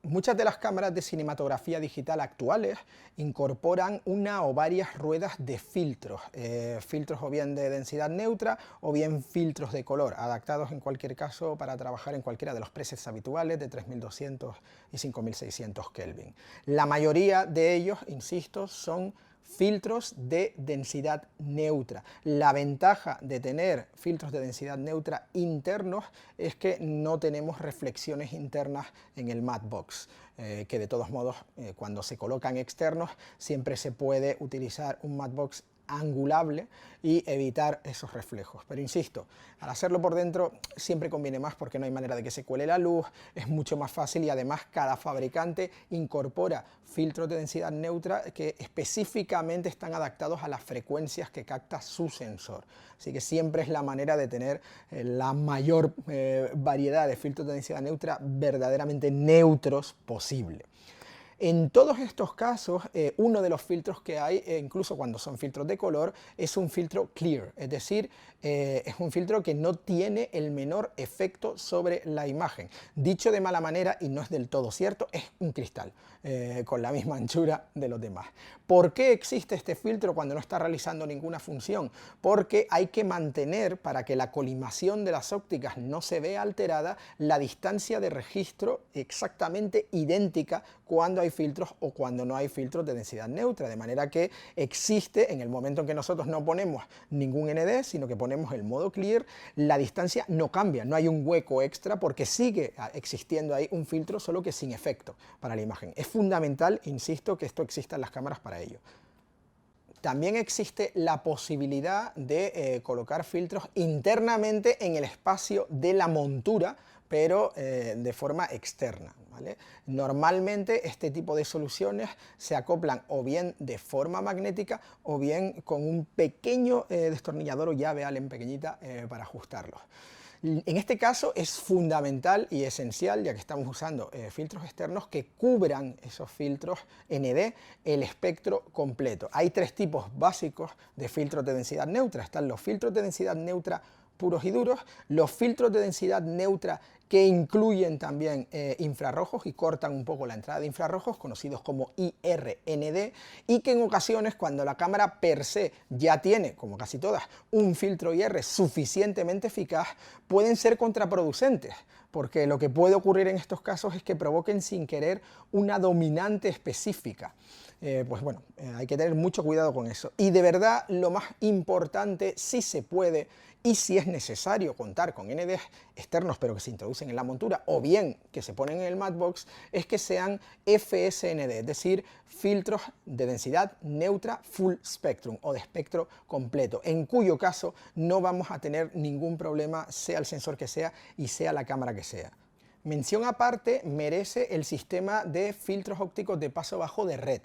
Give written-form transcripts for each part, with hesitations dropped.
Muchas de las cámaras de cinematografía digital actuales incorporan una o varias ruedas de filtros, filtros o bien de densidad neutra o bien filtros de color, adaptados en cualquier caso para trabajar en cualquiera de los presets habituales de 3200 y 5600 Kelvin. La mayoría de ellos, insisto, son filtros de densidad neutra. La ventaja de tener filtros de densidad neutra internos es que no tenemos reflexiones internas en el matte box, que de todos modos cuando se colocan externos siempre se puede utilizar un matte box angulable y evitar esos reflejos. Pero insisto, al hacerlo por dentro siempre conviene más porque no hay manera de que se cuele la luz, es mucho más fácil y además cada fabricante incorpora filtros de densidad neutra que específicamente están adaptados a las frecuencias que capta su sensor. Así que siempre es la manera de tener la mayor variedad de filtros de densidad neutra verdaderamente neutros posible. En todos estos casos, uno de los filtros que hay, incluso cuando son filtros de color, es un filtro clear, es decir, es un filtro que no tiene el menor efecto sobre la imagen. Dicho de mala manera, y no es del todo cierto, es un cristal, con la misma anchura de los demás. ¿Por qué existe este filtro cuando no está realizando ninguna función? Porque hay que mantener, para que la colimación de las ópticas no se vea alterada, la distancia de registro exactamente idéntica cuando hay filtros o cuando no hay filtros de densidad neutra, de manera que existe, en el momento en que nosotros no ponemos ningún ND, sino que ponemos el modo clear, la distancia no cambia, no hay un hueco extra porque sigue existiendo ahí un filtro, solo que sin efecto para la imagen. Es fundamental, insisto, que esto exista en las cámaras para ello. También existe la posibilidad de colocar filtros internamente en el espacio de la montura, pero de forma externa, ¿vale? Normalmente este tipo de soluciones se acoplan o bien de forma magnética o bien con un pequeño destornillador o llave Allen pequeñita para ajustarlos. En este caso es fundamental y esencial, ya que estamos usando filtros externos, que cubran esos filtros ND el espectro completo. Hay tres tipos básicos de filtros de densidad neutra. Están los filtros de densidad neutra puros y duros, los filtros de densidad neutra que incluyen también infrarrojos y cortan un poco la entrada de infrarrojos, conocidos como IRND, y que en ocasiones, cuando la cámara per se ya tiene, como casi todas, un filtro IR suficientemente eficaz, pueden ser contraproducentes, porque lo que puede ocurrir en estos casos es que provoquen sin querer una dominante específica. Pues bueno, hay que tener mucho cuidado con eso. Y de verdad, lo más importante, si se puede y si es necesario contar con NDs externos pero que se introducen en la montura o bien que se ponen en el matte box, es que sean FSND, es decir, filtros de densidad neutra full spectrum o de espectro completo, en cuyo caso no vamos a tener ningún problema, sea el sensor que sea y sea la cámara que sea. Mención aparte merece el sistema de filtros ópticos de paso bajo de Red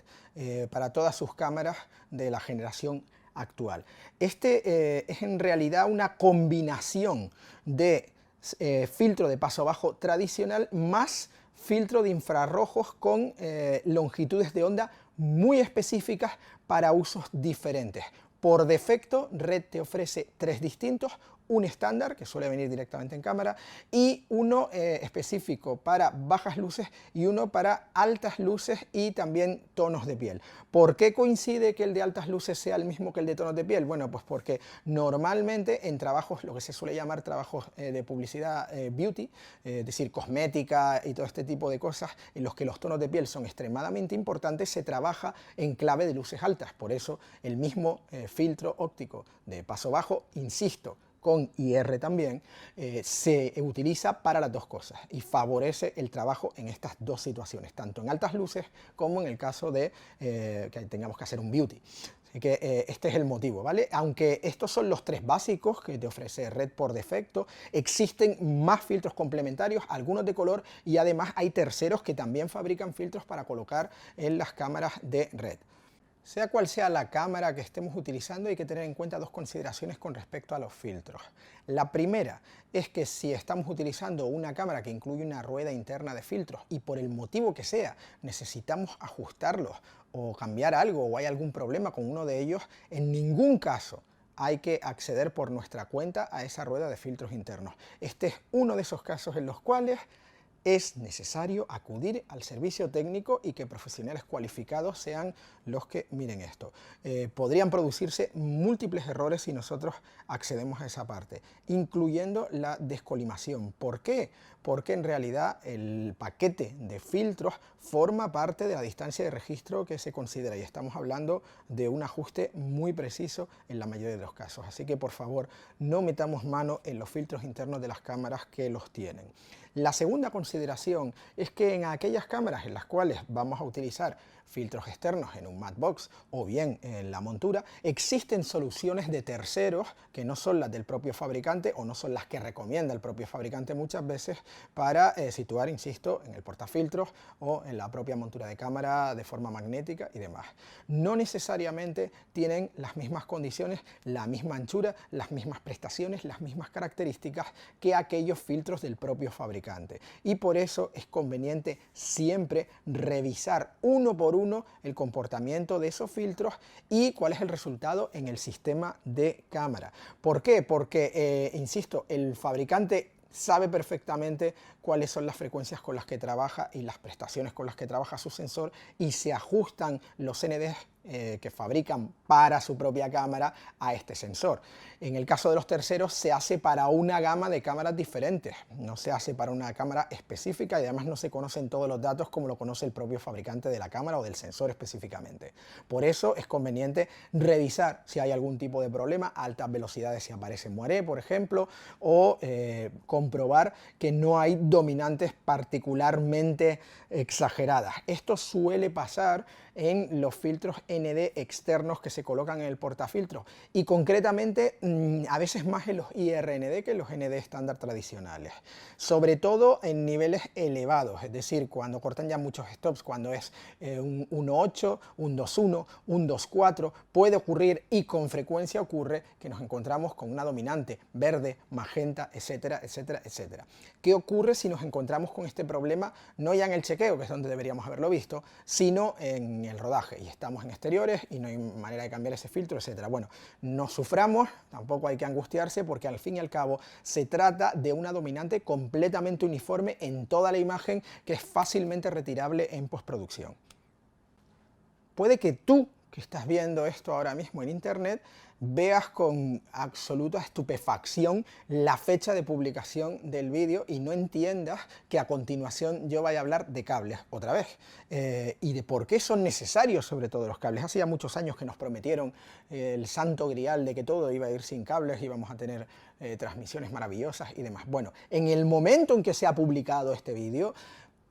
para todas sus cámaras de la generación actual. Este es en realidad una combinación de filtro de paso bajo tradicional más filtro de infrarrojos con longitudes de onda muy específicas para usos diferentes. Por defecto, Red te ofrece tres distintos, un estándar, que suele venir directamente en cámara, y uno específico para bajas luces y uno para altas luces y también tonos de piel. ¿Por qué coincide que el de altas luces sea el mismo que el de tonos de piel? Bueno, pues porque normalmente en trabajos, lo que se suele llamar trabajos de publicidad beauty, es decir, cosmética y todo este tipo de cosas, en los que los tonos de piel son extremadamente importantes, se trabaja en clave de luces altas. Por eso el mismo filtro óptico de paso bajo, insisto, con IR también, se utiliza para las dos cosas y favorece el trabajo en estas dos situaciones, tanto en altas luces como en el caso de que tengamos que hacer un beauty. Así que este es el motivo, ¿vale? Aunque estos son los tres básicos que te ofrece Red por defecto, existen más filtros complementarios, algunos de color, y además hay terceros que también fabrican filtros para colocar en las cámaras de Red. Sea cual sea la cámara que estemos utilizando, hay que tener en cuenta dos consideraciones con respecto a los filtros. La primera es que si estamos utilizando una cámara que incluye una rueda interna de filtros y por el motivo que sea necesitamos ajustarlos o cambiar algo o hay algún problema con uno de ellos, en ningún caso hay que acceder por nuestra cuenta a esa rueda de filtros internos. Este es uno de esos casos en los cuales es necesario acudir al servicio técnico y que profesionales cualificados sean los que miren esto. Podrían producirse múltiples errores si nosotros accedemos a esa parte, incluyendo la descolimación. ¿Por qué? Porque en realidad el paquete de filtros forma parte de la distancia de registro que se considera y estamos hablando de un ajuste muy preciso en la mayoría de los casos. Así que por favor no metamos mano en los filtros internos de las cámaras que los tienen. La segunda consideración es que en aquellas cámaras en las cuales vamos a utilizar filtros externos en un matte box o bien en la montura, existen soluciones de terceros que no son las del propio fabricante o no son las que recomienda el propio fabricante muchas veces para situar, insisto, en el portafiltros o en la propia montura de cámara de forma magnética y demás. No necesariamente tienen las mismas condiciones, la misma anchura, las mismas prestaciones, las mismas características que aquellos filtros del propio fabricante. Y por eso es conveniente siempre revisar uno por uno el comportamiento de esos filtros y cuál es el resultado en el sistema de cámara. ¿Por qué? Porque, insisto, el fabricante sabe perfectamente cuáles son las frecuencias con las que trabaja y las prestaciones con las que trabaja su sensor y se ajustan los NDs que fabrican para su propia cámara a este sensor. En el caso de los terceros se hace para una gama de cámaras diferentes, no se hace para una cámara específica y además no se conocen todos los datos como lo conoce el propio fabricante de la cámara o del sensor específicamente. Por eso es conveniente revisar si hay algún tipo de problema, altas velocidades si aparece moiré, por ejemplo, o comprobar que no hay dominantes particularmente exageradas. Esto suele pasar en los filtros ND externos que se colocan en el portafiltros y concretamente a veces más en los IRND que en los ND estándar tradicionales, sobre todo en niveles elevados, es decir, cuando cortan ya muchos stops, cuando es un 1.8, un 2.1, un 2.4, puede ocurrir y con frecuencia ocurre que nos encontramos con una dominante verde, magenta, etcétera, etcétera, etcétera. ¿Qué ocurre si nos encontramos con este problema no ya en el chequeo, que es donde deberíamos haberlo visto, sino en el rodaje y estamos en exteriores y no hay manera de cambiar ese filtro, etcétera? Bueno, no suframos, tampoco hay que angustiarse porque al fin y al cabo se trata de una dominante completamente uniforme en toda la imagen que es fácilmente retirable en postproducción. Puede que tú, que estás viendo esto ahora mismo en internet, veas con absoluta estupefacción la fecha de publicación del vídeo y no entiendas que a continuación yo vaya a hablar de cables otra vez y de por qué son necesarios sobre todo los cables. Hace ya muchos años que nos prometieron el santo grial de que todo iba a ir sin cables, íbamos a tener transmisiones maravillosas y demás. Bueno, en el momento en que se ha publicado este vídeo,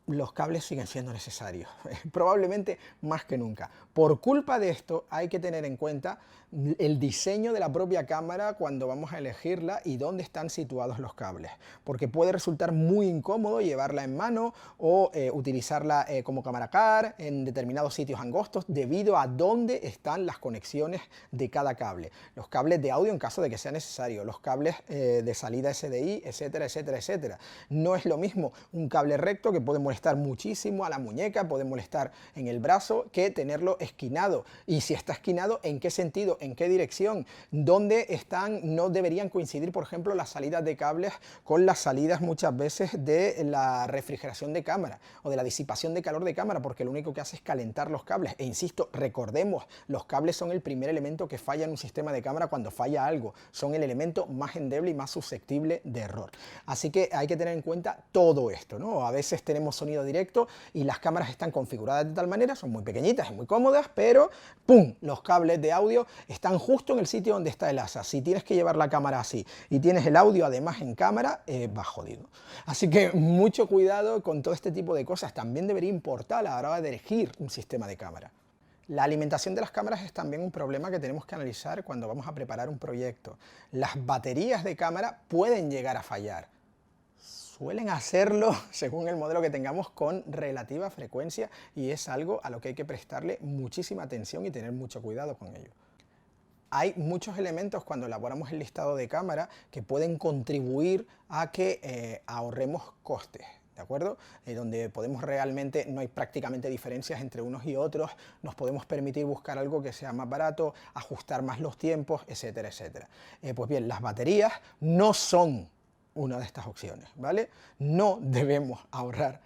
los cables siguen siendo necesarios, probablemente más que nunca. Por culpa de esto hay que tener en cuenta el diseño de la propia cámara cuando vamos a elegirla y dónde están situados los cables, porque puede resultar muy incómodo llevarla en mano o utilizarla como cámara car en determinados sitios angostos debido a dónde están las conexiones de cada cable. Los cables de audio en caso de que sea necesario, los cables de salida SDI, etcétera, etcétera, etcétera. No es lo mismo un cable recto que puede molestar muchísimo a la muñeca, puede molestar en el brazo, que tenerlo esquinado. Y si está esquinado, ¿en qué sentido? ¿En qué dirección? ¿Dónde están? No deberían coincidir, por ejemplo, las salidas de cables con las salidas muchas veces de la refrigeración de cámara o de la disipación de calor de cámara, porque lo único que hace es calentar los cables. E insisto, recordemos, los cables son el primer elemento que falla en un sistema de cámara cuando falla algo. Son el elemento más endeble y más susceptible de error. Así que hay que tener en cuenta todo esto, ¿no? A veces tenemos sonido directo y las cámaras están configuradas de tal manera, son muy pequeñitas y muy cómodas, pero ¡pum!, los cables de audio están justo en el sitio donde está el asa. Si tienes que llevar la cámara así y tienes el audio además en cámara, va jodido. Así que mucho cuidado con todo este tipo de cosas. También debería importar a la hora de elegir un sistema de cámara. La alimentación de las cámaras es también un problema que tenemos que analizar cuando vamos a preparar un proyecto. Las baterías de cámara pueden llegar a fallar. Suelen hacerlo, según el modelo que tengamos, con relativa frecuencia y es algo a lo que hay que prestarle muchísima atención y tener mucho cuidado con ello. Hay muchos elementos cuando elaboramos el listado de cámara que pueden contribuir a que ahorremos costes, ¿de acuerdo? Donde podemos realmente, no hay prácticamente diferencias entre unos y otros, nos podemos permitir buscar algo que sea más barato, ajustar más los tiempos, etcétera, etcétera. Pues bien, las baterías no son una de estas opciones, ¿vale? No debemos ahorrar,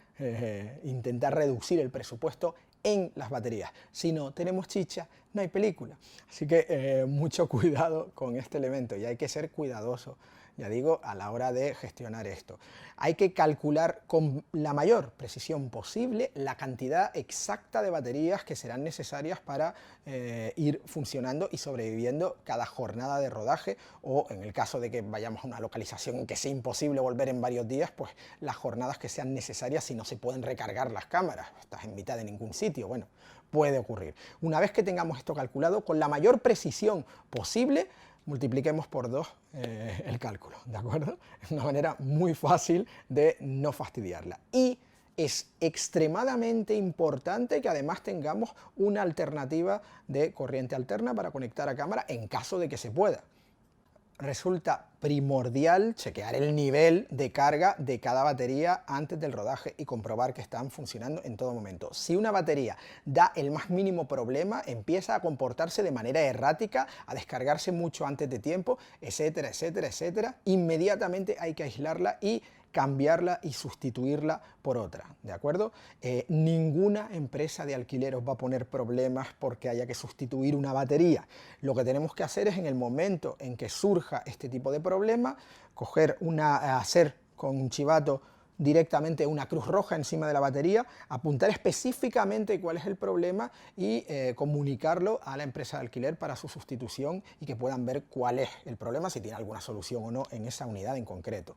intentar reducir el presupuesto en las baterías. Si no tenemos chicha, no hay película. Así que mucho cuidado con este elemento y hay que ser cuidadoso, ya digo, a la hora de gestionar esto. Hay que calcular con la mayor precisión posible la cantidad exacta de baterías que serán necesarias para ir funcionando y sobreviviendo cada jornada de rodaje, o en el caso de que vayamos a una localización en que sea imposible volver en varios días, pues las jornadas que sean necesarias si no se pueden recargar las cámaras, estás en mitad de ningún sitio, bueno, puede ocurrir. Una vez que tengamos esto calculado, con la mayor precisión posible, multipliquemos por 2 el cálculo, ¿de acuerdo? Es una manera muy fácil de no fastidiarla. Y es extremadamente importante que además tengamos una alternativa de corriente alterna para conectar a cámara en caso de que se pueda. Resulta primordial chequear el nivel de carga de cada batería antes del rodaje y comprobar que están funcionando en todo momento. Si una batería da el más mínimo problema, empieza a comportarse de manera errática, a descargarse mucho antes de tiempo, etcétera, etcétera, etcétera, inmediatamente hay que aislarla y cambiarla y sustituirla por otra, ¿de acuerdo? Ninguna empresa de alquiler os va a poner problemas porque haya que sustituir una batería. Lo que tenemos que hacer es, en el momento en que surja este tipo de problema, hacer con un chivato directamente una cruz roja encima de la batería, apuntar específicamente cuál es el problema y comunicarlo a la empresa de alquiler para su sustitución y que puedan ver cuál es el problema, si tiene alguna solución o no en esa unidad en concreto.